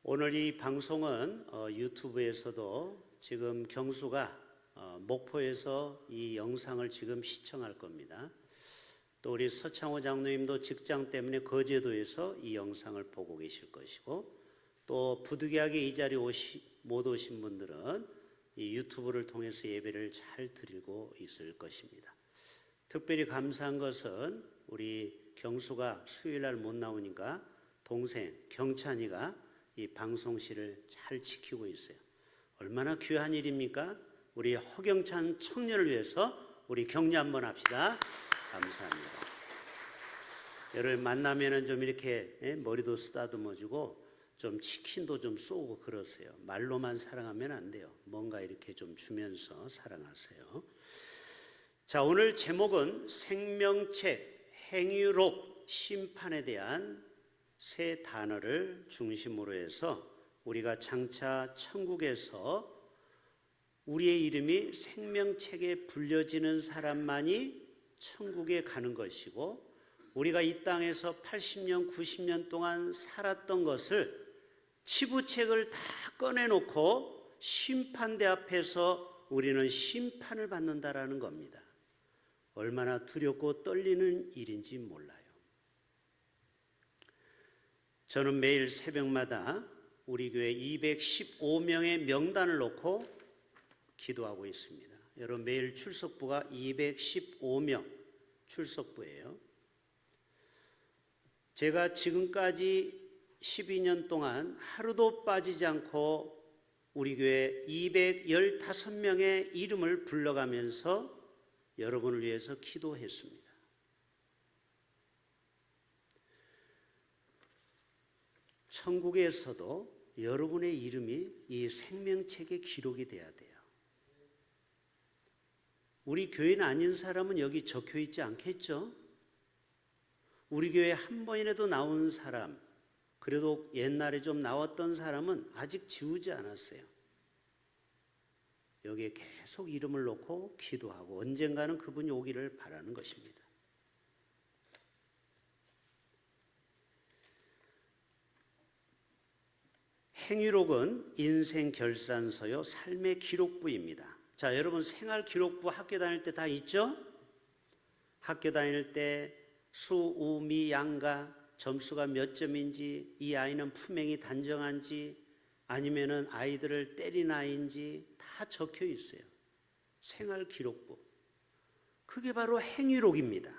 오늘 이 방송은 유튜브에서도 지금 경수가 목포에서 이 영상을 지금 시청할 겁니다. 또 우리 서창호 장로님도 직장 때문에 거제도에서 이 영상을 보고 계실 것이고, 또 부득이하게 이 자리에 못 오신 분들은 이 유튜브를 통해서 예배를 잘 드리고 있을 것입니다. 특별히 감사한 것은 우리 경수가 수요일날 못 나오니까 동생 경찬이가 이 방송실을 잘 지키고 있어요. 얼마나 귀한 일입니까? 우리 허경찬 청년을 위해서 우리 격려 한번 합시다. 감사합니다. 여러분 만나면은 좀 이렇게 머리도 쓰다듬어주고 좀 치킨도 좀 쏘고 그러세요. 말로만 사랑하면 안 돼요. 뭔가 이렇게 좀 주면서 사랑하세요. 자, 오늘 제목은 생명책, 행위록, 심판에 대한 세 단어를 중심으로 해서 우리가 장차 천국에서 우리의 이름이 생명책에 불려지는 사람만이 천국에 가는 것이고, 우리가 이 땅에서 80년, 90년 동안 살았던 것을 치부책을 다 꺼내놓고 심판대 앞에서 우리는 심판을 받는다라는 겁니다. 얼마나 두렵고 떨리는 일인지 몰라요. 저는 매일 새벽마다 우리 교회 215명의 명단을 놓고 기도하고 있습니다. 여러분 매일 출석부가 215명 출석부예요. 제가 지금까지 12년 동안 하루도 빠지지 않고 우리 교회 215명의 이름을 불러가면서 여러분을 위해서 기도했습니다. 천국에서도 여러분의 이름이 이 생명책에 기록이 돼야 돼요. 우리 교회는 아닌 사람은 여기 적혀 있지 않겠죠? 우리 교회에 한 번이라도 나온 사람, 그래도 옛날에 좀 나왔던 사람은 아직 지우지 않았어요. 여기에 계속 이름을 놓고 기도하고 언젠가는 그분이 오기를 바라는 것입니다. 행위록은 인생 결산서요, 삶의 기록부입니다. 자, 여러분 생활 기록부 학교 다닐 때 다 있죠? 학교 다닐 때 수, 우, 미, 양가 점수가 몇 점인지, 이 아이는 품행이 단정한지, 아니면은 아이들을 때린 아이인지 다 적혀 있어요. 생활 기록부. 그게 바로 행위록입니다.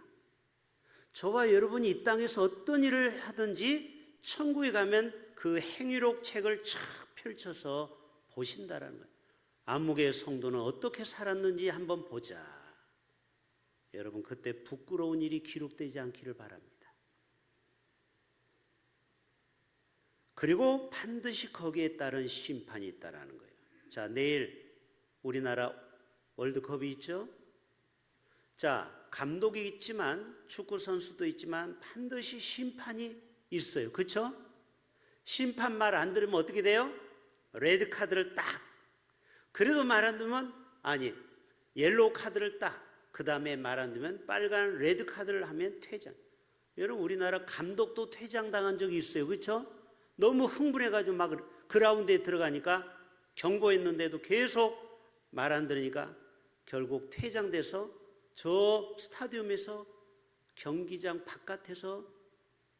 저와 여러분이 이 땅에서 어떤 일을 하든지 천국에 가면 그 행위록 책을 쫙 펼쳐서 보신다라는 거예요. 암묵의 성도는 어떻게 살았는지 한번 보자. 여러분 그때 부끄러운 일이 기록되지 않기를 바랍니다. 그리고 반드시 거기에 따른 심판이 있다라는 거예요. 자, 내일 우리나라 월드컵이 있죠? 자, 감독이 있지만 축구 선수도 있지만 반드시 심판이 있어요. 그렇죠? 심판 말 안 들으면 어떻게 돼요? 레드 카드를 딱. 그래도 말 안 들으면 아니, 옐로우 카드를 딱. 그 다음에 말 안 들으면 빨간 레드 카드를 하면 퇴장. 여러분 우리나라 감독도 퇴장당한 적이 있어요. 그렇죠? 너무 흥분해가지고 막 그라운드에 들어가니까 경고했는데도 계속 말 안 들으니까 결국 퇴장돼서 저 스타디움에서 경기장 바깥에서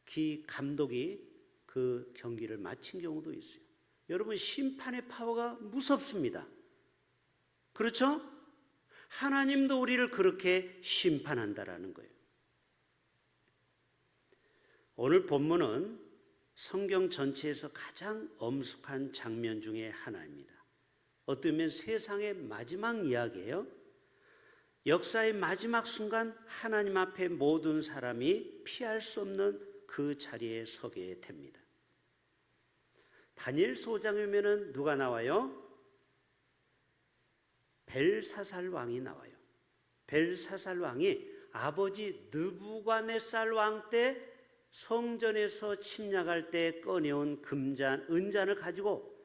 그 감독이 그 경기를 마친 경우도 있어요. 여러분 심판의 파워가 무섭습니다. 그렇죠? 하나님도 우리를 그렇게 심판한다라는 거예요. 오늘 본문은 성경 전체에서 가장 엄숙한 장면 중에 하나입니다. 어쩌면 세상의 마지막 이야기예요. 역사의 마지막 순간 하나님 앞에 모든 사람이 피할 수 없는 그 자리에 서게 됩니다. 다니엘 소장에 오면은 누가 나와요? 벨사살 왕이 나와요. 벨사살 왕이 아버지 느부갓네살 왕 때 성전에서 침략할 때 꺼내온 은잔을 가지고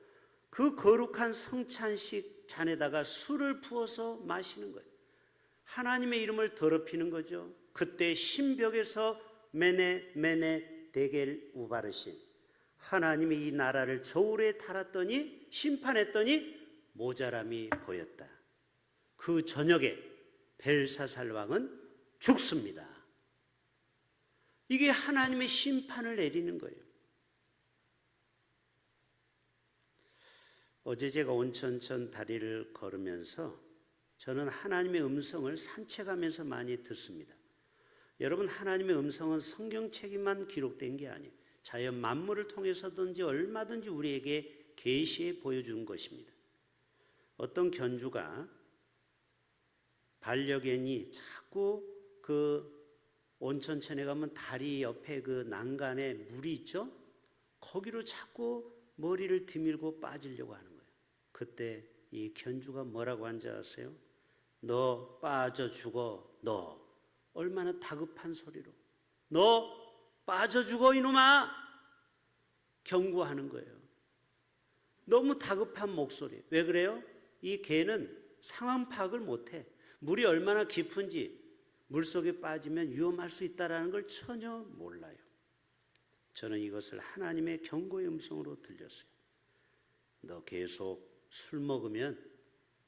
그 거룩한 성찬식 잔에다가 술을 부어서 마시는 거예요. 하나님의 이름을 더럽히는 거죠. 그때 신벽에서 메네 데겔 우바르신 하나님이 이 나라를 저울에 달았더니 심판했더니 모자람이 보였다. 그 저녁에 벨사살 왕은 죽습니다. 이게 하나님의 심판을 내리는 거예요. 어제 제가 온천천 다리를 걸으면서 저는 하나님의 음성을 산책하면서 많이 듣습니다. 여러분, 하나님의 음성은 성경책에만 기록된 게 아니에요. 자연 만물을 통해서든지 얼마든지 우리에게 계시해 보여주는 것입니다. 어떤 견주가 반려견이 자꾸 그 온천천에 가면 다리 옆에 그 난간에 물이 있죠? 거기로 자꾸 머리를 디밀고 빠지려고 하는 거예요. 그때 이 견주가 뭐라고 한지 아세요? 너 빠져 죽어. 너. 얼마나 다급한 소리로. 너 빠져 죽어 이놈아. 경고하는 거예요. 너무 다급한 목소리. 왜 그래요? 이 개는 상황 파악을 못해. 물이 얼마나 깊은지, 물속에 빠지면 위험할 수 있다는 걸 전혀 몰라요. 저는 이것을 하나님의 경고의 음성으로 들렸어요. 너 계속 술 먹으면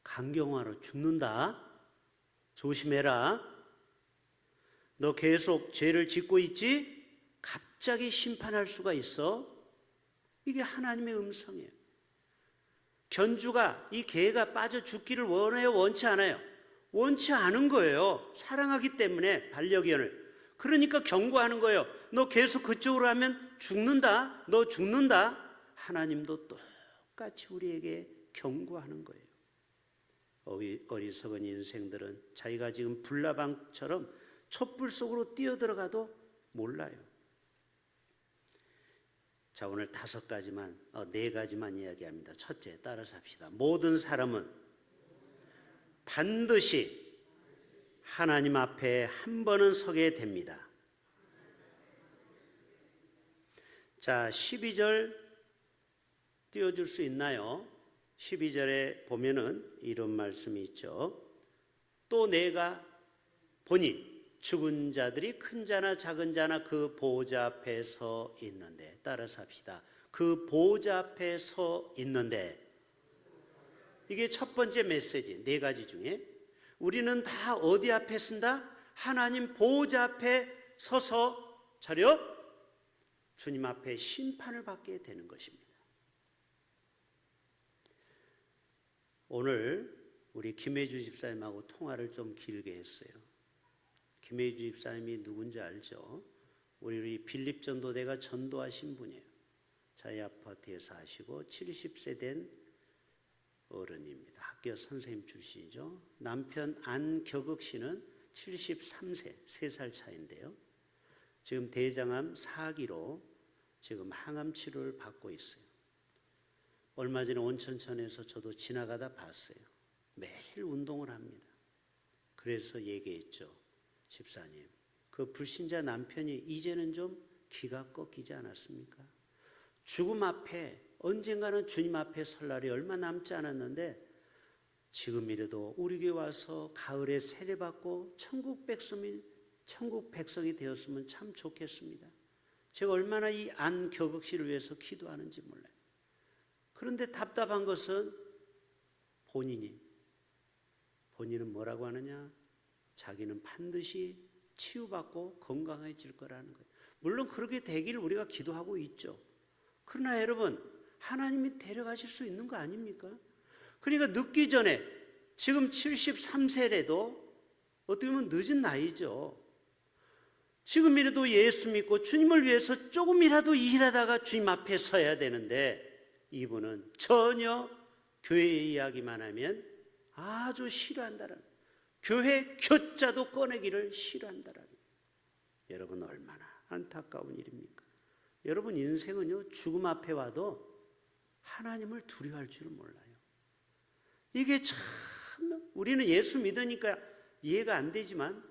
간경화로 죽는다. 조심해라. 너 계속 죄를 짓고 있지? 갑자기 심판할 수가 있어. 이게 하나님의 음성이에요. 견주가 이 개가 빠져 죽기를 원해요? 원치 않아요? 원치 않은 거예요. 사랑하기 때문에 반려견을. 그러니까 경고하는 거예요. 너 계속 그쪽으로 하면 죽는다. 너 죽는다. 하나님도 똑같이 우리에게 경고하는 거예요. 어리석은 인생들은 자기가 지금 불나방처럼 촛불 속으로 뛰어들어가도 몰라요. 자, 오늘 4가지만 이야기합니다. 첫째, 따라서 합시다. 모든 사람은 반드시 하나님 앞에 한 번은 서게 됩니다. 자, 12절 띄워줄 수 있나요? 12절에 보면은 이런 말씀이 있죠. 또 내가 보니 죽은 자들이 큰 자나 작은 자나 그 보좌 앞에 서 있는데, 따라서 합시다. 그 보좌 앞에 서 있는데, 이게 첫 번째 메시지. 4가지 중에 우리는 다 어디 앞에 쓴다? 하나님 보좌 앞에 서서 차려 주님 앞에 심판을 받게 되는 것입니다. 오늘 우리 김혜주 집사님하고 통화를 좀 길게 했어요. 김혜주 집사님이 누군지 알죠? 우리 빌립 전도대가 전도하신 분이에요. 저희 아파트에 사시고 70세 된 어른입니다. 학교 선생님 출신이죠. 남편 안격ық 씨는 73세, 3살 차인데요. 지금 대장암 4기로 지금 항암 치료를 받고 있어요. 얼마 전에 온천천에서 저도 지나가다 봤어요. 매일 운동을 합니다. 그래서 얘기했죠. 집사님, 그 불신자 남편이 이제는 좀 기가 꺾이지 않았습니까? 죽음 앞에 언젠가는 주님 앞에 설 날이 얼마 남지 않았는데 지금이라도 우리 교회 와서 가을에 세례받고 천국 백성이 되었으면 참 좋겠습니다. 제가 얼마나 이 안격ық 씨를 위해서 기도하는지 몰라요. 그런데 답답한 것은 본인은 뭐라고 하느냐? 자기는 반드시 치유받고 건강해질 거라는 거예요. 물론 그렇게 되기를 우리가 기도하고 있죠. 그러나 여러분, 하나님이 데려가실 수 있는 거 아닙니까? 그러니까 늦기 전에, 지금 73세래도 어떻게 보면 늦은 나이죠. 지금이라도 예수 믿고 주님을 위해서 조금이라도 일하다가 주님 앞에 서야 되는데, 이분은 전혀 교회 이야기만 하면 아주 싫어한다는, 교회 교자도 꺼내기를 싫어한다는. 여러분, 얼마나 안타까운 일입니까? 여러분, 인생은요, 죽음 앞에 와도 하나님을 두려워할 줄 몰라요. 이게 참, 우리는 예수 믿으니까 이해가 안 되지만,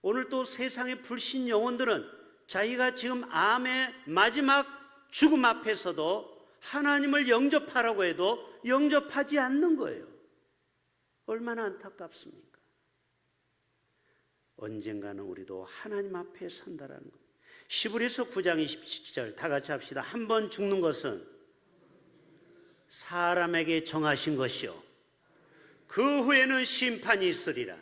오늘 또 세상의 불신 영혼들은 자기가 지금 암의 마지막 죽음 앞에서도 하나님을 영접하라고 해도 영접하지 않는 거예요. 얼마나 안타깝습니까? 언젠가는 우리도 하나님 앞에 선다라는 것. 시브리서 9장 27절 다 같이 합시다. 한 번 죽는 것은 사람에게 정하신 것이요 그 후에는 심판이 있으리라.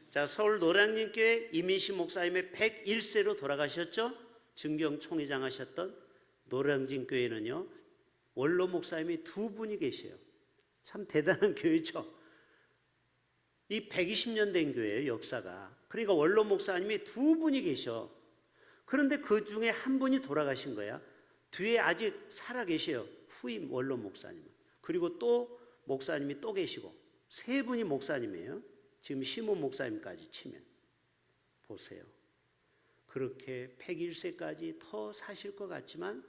자, 서울 노량진교회 이민식 목사님의 101세로 돌아가셨죠? 증경 총회장 하셨던 노량진교회는요 원로 목사님이 두 분이 계세요. 참 대단한 교회죠. 이 120년 된 교회예요, 역사가. 그러니까 원로 목사님이 두 분이 계셔. 그런데 그 중에 한 분이 돌아가신 거야. 뒤에 아직 살아 계셔요, 후임 원로 목사님은. 그리고 또 목사님이 또 계시고 세 분이 목사님이에요. 지금 시몬 목사님까지 치면 보세요. 그렇게 101세까지 더 사실 것 같지만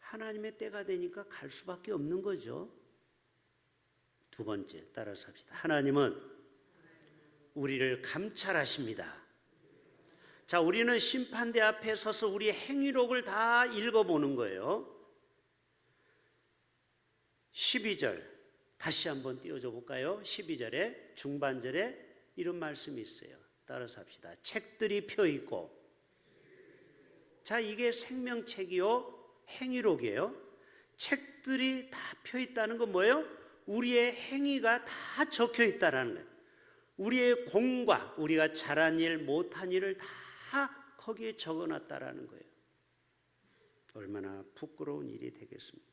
하나님의 때가 되니까 갈 수밖에 없는 거죠. 두 번째, 따라서 합시다. 하나님은 우리를 감찰하십니다. 자, 우리는 심판대 앞에 서서 우리의 행위록을 다 읽어보는 거예요. 12절 다시 한번 띄워줘 볼까요? 12절에 중반절에 이런 말씀이 있어요. 따라서 합시다. 책들이 펴있고, 자, 이게 생명책이요 행위록이에요. 책들이 다 펴있다는 건 뭐예요? 우리의 행위가 다 적혀 있다는 거예요. 우리의 공과 우리가 잘한 일 못한 일을 다 거기에 적어놨다라는 거예요. 얼마나 부끄러운 일이 되겠습니까?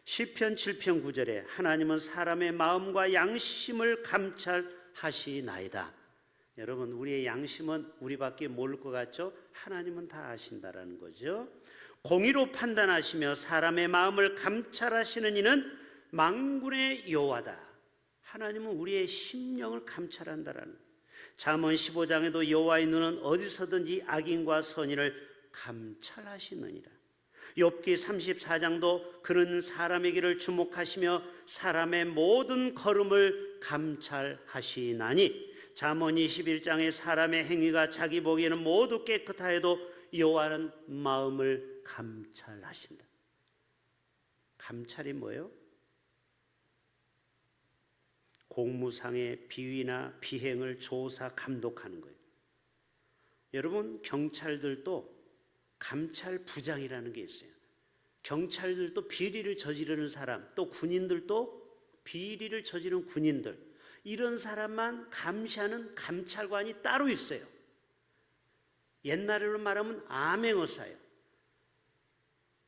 시편 7편 9절에 하나님은 사람의 마음과 양심을 감찰하시나이다. 여러분, 우리의 양심은 우리밖에 모를 것 같죠? 하나님은 다 아신다라는 거죠. 공의로 판단하시며 사람의 마음을 감찰하시는 이는 만군의 여호와다. 하나님은 우리의 심령을 감찰한다라는 거예요. 잠언 15장에도 여호와의 눈은 어디서든지 악인과 선인을 감찰하시느니라. 욥기 34장도 그는 사람의 길을 주목하시며 사람의 모든 걸음을 감찰하시나니, 잠언 21장에 사람의 행위가 자기 보기에는 모두 깨끗하여도 여호와는 마음을 감찰하신다. 감찰이 뭐예요? 공무상의 비위나 비행을 조사 감독하는 거예요. 여러분, 경찰들도 감찰부장이라는 게 있어요. 경찰들도 비리를 저지르는 사람, 또 군인들도 비리를 저지르는 군인들, 이런 사람만 감시하는 감찰관이 따로 있어요. 옛날로 말하면 암행어사예요.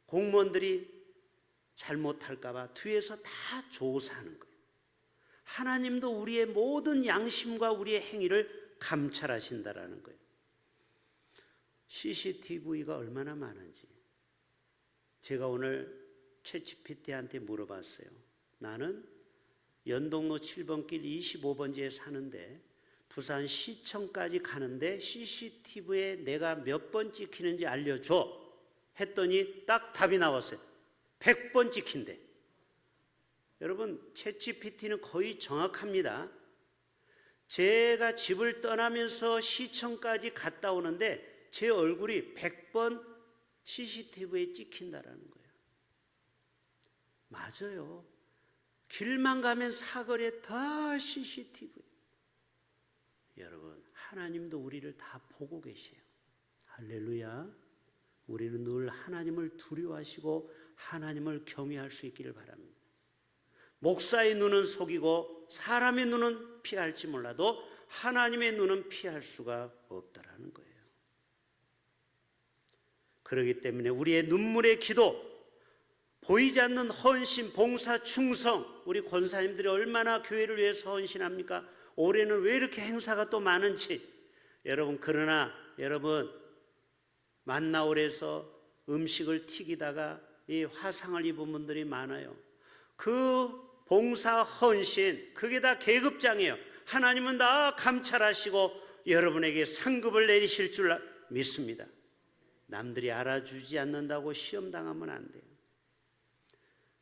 공무원들이 잘못할까 봐 뒤에서 다 조사하는 거예요. 하나님도 우리의 모든 양심과 우리의 행위를 감찰하신다라는 거예요. CCTV가 얼마나 많은지 제가 오늘 챗GPT한테 물어봤어요. 나는 연동로 7번 길 25번지에 사는데 부산 시청까지 가는데 CCTV에 내가 몇 번 찍히는지 알려줘 했더니 딱 답이 나왔어요. 100번 찍힌대. 여러분, 챗GPT는 거의 정확합니다. 제가 집을 떠나면서 시청까지 갔다 오는데 제 얼굴이 100번 CCTV에 찍힌다라는 거예요. 맞아요. 길만 가면 사거리에 다 CCTV. 여러분, 하나님도 우리를 다 보고 계세요. 할렐루야. 우리는 늘 하나님을 두려워하시고 하나님을 경외할 수 있기를 바랍니다. 목사의 눈은 속이고 사람의 눈은 피할지 몰라도 하나님의 눈은 피할 수가 없다라는 거예요. 그렇기 때문에 우리의 눈물의 기도, 보이지 않는 헌신, 봉사, 충성, 우리 권사님들이 얼마나 교회를 위해서 헌신합니까? 올해는 왜 이렇게 행사가 또 많은지. 여러분, 그러나 여러분, 만나올에서 음식을 튀기다가 이 화상을 입은 분들이 많아요. 그 봉사, 헌신, 그게 다 계급장이에요. 하나님은 다 감찰하시고 여러분에게 상급을 내리실 줄 믿습니다. 남들이 알아주지 않는다고 시험당하면 안 돼요.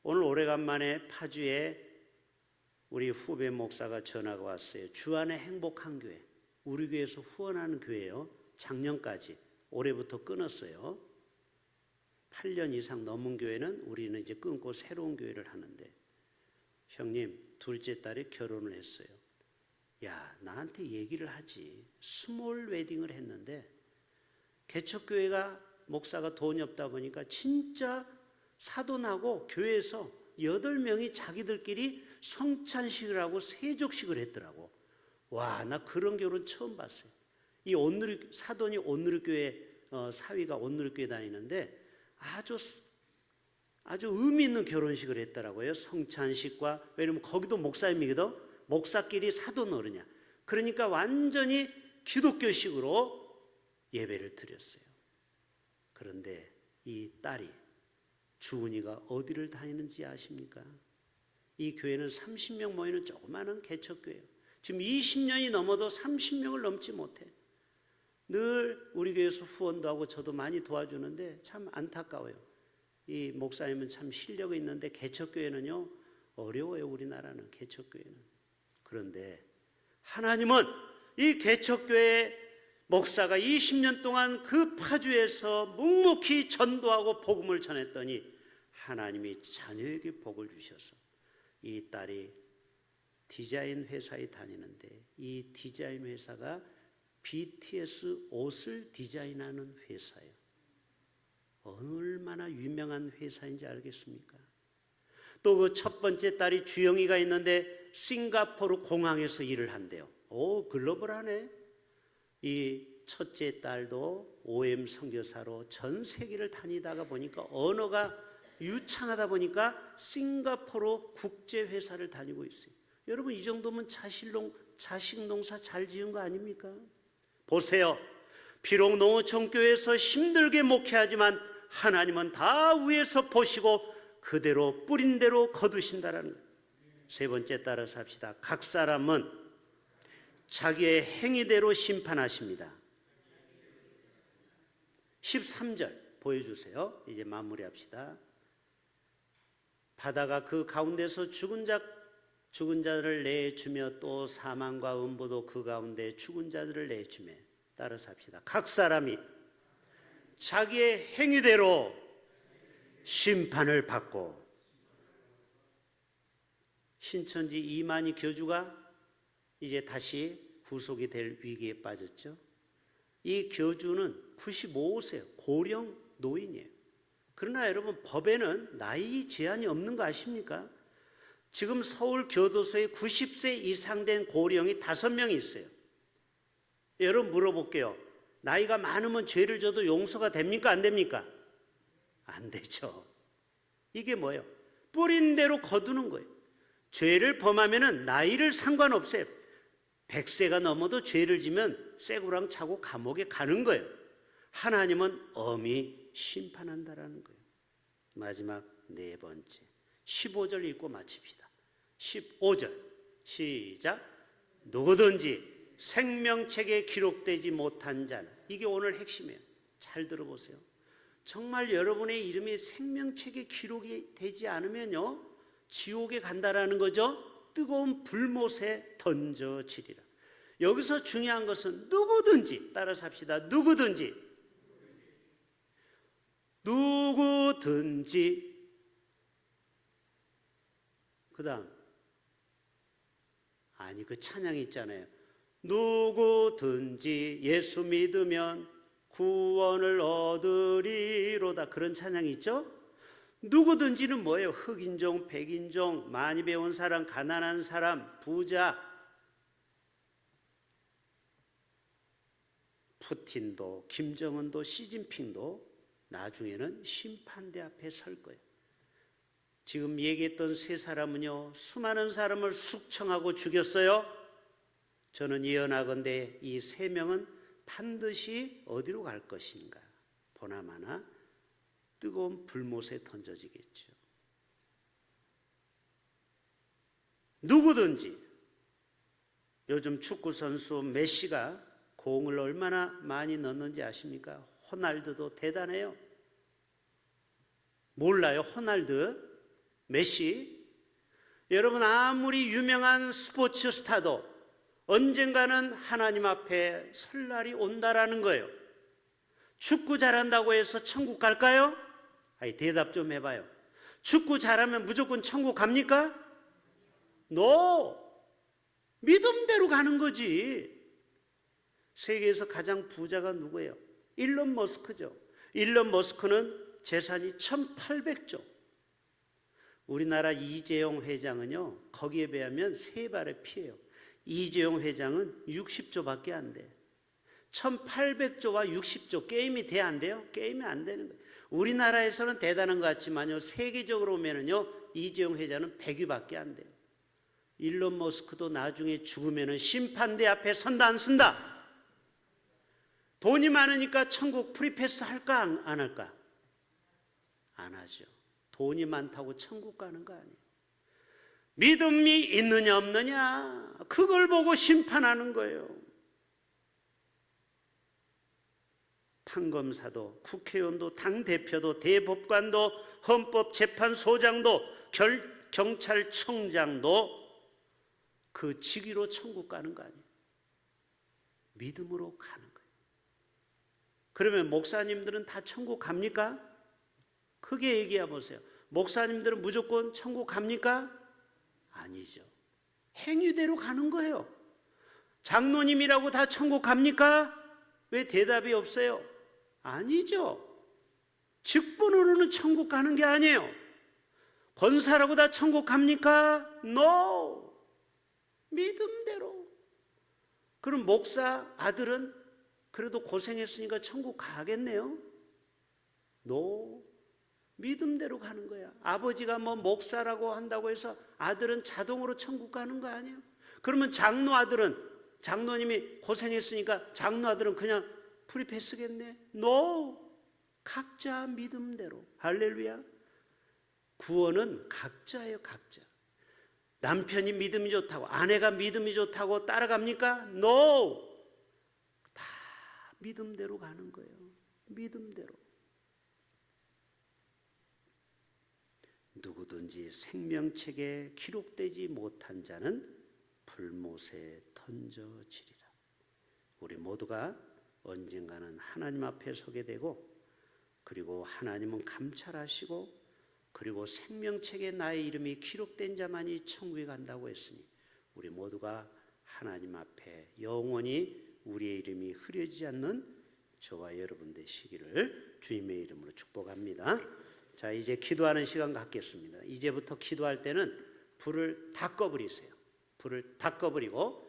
오늘 오래간만에 파주에 우리 후배 목사가 전화가 왔어요. 주안의 행복한 교회, 우리 교회에서 후원하는 교회예요. 작년까지, 올해부터 끊었어요. 8년 이상 넘은 교회는 우리는 이제 끊고 새로운 교회를 하는데, 형님, 둘째 딸이 결혼을 했어요. 야, 나한테 얘기를 하지. 스몰 웨딩을 했는데 개척교회가 목사가 돈이 없다 보니까 진짜 사돈하고 교회에서 8명이 자기들끼리 성찬식을 하고 세족식을 했더라고. 와, 나 그런 결혼 처음 봤어요. 이 사돈이 온누리교회 사위가 온누리교회 다니는데 아주 의미 있는 결혼식을 했더라고요. 성찬식과, 왜냐면 거기도 목사님이거든. 목사끼리 사돈 어르냐. 그러니까 완전히 기독교식으로 예배를 드렸어요. 그런데 이 딸이 주은이가 어디를 다니는지 아십니까? 이 교회는 30명 모이는 조그마한 개척교회예요. 지금 20년이 넘어도 30명을 넘지 못해. 늘 우리 교회에서 후원도 하고 저도 많이 도와주는데 참 안타까워요. 이 목사님은 참 실력이 있는데 개척교회는요 어려워요. 우리나라는 개척교회는. 그런데 하나님은 이 개척교회 목사가 20년 동안 그 파주에서 묵묵히 전도하고 복음을 전했더니 하나님이 자녀에게 복을 주셔서 이 딸이 디자인 회사에 다니는데 이 디자인 회사가 BTS 옷을 디자인하는 회사예요. 얼마나 유명한 회사인지 알겠습니까? 또 그 첫 번째 딸이 주영이가 있는데 싱가포르 공항에서 일을 한대요. 오, 글로벌하네. 이 첫째 딸도 OM 선교사로 전 세계를 다니다가 보니까 언어가 유창하다 보니까 싱가포르 국제회사를 다니고 있어요. 여러분, 이 정도면 자식 농사 잘 지은 거 아닙니까? 보세요. 비록 농어촌교회에서 힘들게 목회하지만 하나님은 다 위에서 보시고 그대로 뿌린 대로 거두신다라는 거예요. 세 번째 따라서 합시다. 각 사람은 자기의 행위대로 심판하십니다. 13절 보여주세요. 이제 마무리합시다. 바다가 그 가운데서 죽은 자를 내주며 또 사망과 음부도 그 가운데 죽은 자들을 내주며. 따라서 합시다. 각 사람이 자기의 행위대로 심판을 받고. 신천지 이만희 교주가 이제 다시 구속이 될 위기에 빠졌죠. 이 교주는 95세예요. 고령 노인이에요. 그러나 여러분, 법에는 나이 제한이 없는 거 아십니까? 지금 서울 교도소에 90세 이상 된 고령이 5명이 있어요. 여러분 물어볼게요. 나이가 많으면 죄를 져도 용서가 됩니까? 안 됩니까? 안 되죠. 이게 뭐예요? 뿌린 대로 거두는 거예요. 죄를 범하면은 나이를 상관없어요. 100세가 넘어도 죄를 지면 쇠고랑 차고 감옥에 가는 거예요. 하나님은 엄히 심판한다라는 거예요. 마지막 네 번째 15절 읽고 마칩시다. 15절 시작. 누구든지 생명책에 기록되지 못한 자는, 이게 오늘 핵심이에요. 잘 들어보세요. 정말 여러분의 이름이 생명책에 기록이 되지 않으면요 지옥에 간다라는 거죠. 뜨거운 불못에 던져지리라. 여기서 중요한 것은 누구든지, 따라서 합시다. 누구든지 그 다음 아니 그 찬양이 있잖아요. 누구든지 예수 믿으면 구원을 얻으리로다. 그런 찬양이 있죠. 누구든지는 뭐예요? 흑인종, 백인종, 많이 배운 사람, 가난한 사람, 부자. 푸틴도 김정은도 시진핑도 나중에는 심판대 앞에 설 거예요. 지금 얘기했던 세 사람은요 수많은 사람을 숙청하고 죽였어요. 저는 예언하건대 이 세 명은 반드시 어디로 갈 것인가? 보나마나 뜨거운 불못에 던져지겠죠. 누구든지, 요즘 축구선수 메시가 공을 얼마나 많이 넣는지 아십니까? 호날두도 대단해요. 몰라요? 호날두, 메시. 여러분 아무리 유명한 스포츠 스타도 언젠가는 하나님 앞에 설 날이 온다라는 거예요. 축구 잘한다고 해서 천국 갈까요? 아니, 대답 좀 해봐요. 축구 잘하면 무조건 천국 갑니까? No. 믿음대로 가는 거지. 세계에서 가장 부자가 누구예요? 일론 머스크죠. 일론 머스크는 재산이 1,800조. 우리나라 이재용 회장은요, 거기에 비하면 3발의 피예요. 이재용 회장은 60조밖에 안 돼. 1,800조와 60조 게임이 돼 안 돼요? 게임이 안 되는 거예요. 우리나라에서는 대단한 것 같지만요, 세계적으로 보면은요, 이재용 회장은 100위밖에 안 돼요. 일론 머스크도 나중에 죽으면은 심판대 앞에 선다 안 쓴다? 돈이 많으니까 천국 프리패스 할까 안 할까? 안 하죠. 돈이 많다고 천국 가는 거 아니에요. 믿음이 있느냐 없느냐, 그걸 보고 심판하는 거예요. 판검사도, 국회의원도, 당대표도, 대법관도, 헌법재판소장도, 경찰청장도 그 직위로 천국 가는 거 아니에요. 믿음으로 가는 거예요. 그러면 목사님들은 다 천국 갑니까? 크게 얘기해 보세요. 목사님들은 무조건 천국 갑니까? 아니죠. 행위대로 가는 거예요. 장로님이라고 다 천국 갑니까? 왜 대답이 없어요? 아니죠. 직분으로는 천국 가는 게 아니에요. 권사라고 다 천국 갑니까? No. 믿음대로. 그럼 목사 아들은 그래도 고생했으니까 천국 가겠네요? No. 믿음대로 가는 거야. 아버지가 뭐 목사라고 한다고 해서 아들은 자동으로 천국 가는 거 아니에요? 그러면 장로 아들은, 장로님이 고생했으니까 장로 아들은 그냥 프리패스겠네? No. 각자 믿음대로. 할렐루야. 구원은 각자예요, 각자. 남편이 믿음이 좋다고, 아내가 믿음이 좋다고 따라갑니까? No. 다 믿음대로 가는 거예요. 믿음대로. 누구든지 생명책에 기록되지 못한 자는 불못에 던져지리라. 우리 모두가 언젠가는 하나님 앞에 서게 되고, 그리고 하나님은 감찰하시고, 그리고 생명책에 나의 이름이 기록된 자만이 천국에 간다고 했으니 우리 모두가 하나님 앞에 영원히 우리의 이름이 흐려지지 않는 저와 여러분 되시기를 주님의 이름으로 축복합니다. 자, 이제 기도하는 시간 갖겠습니다. 이제부터 기도할 때는 불을 다 꺼버리세요. 불을 다 꺼버리고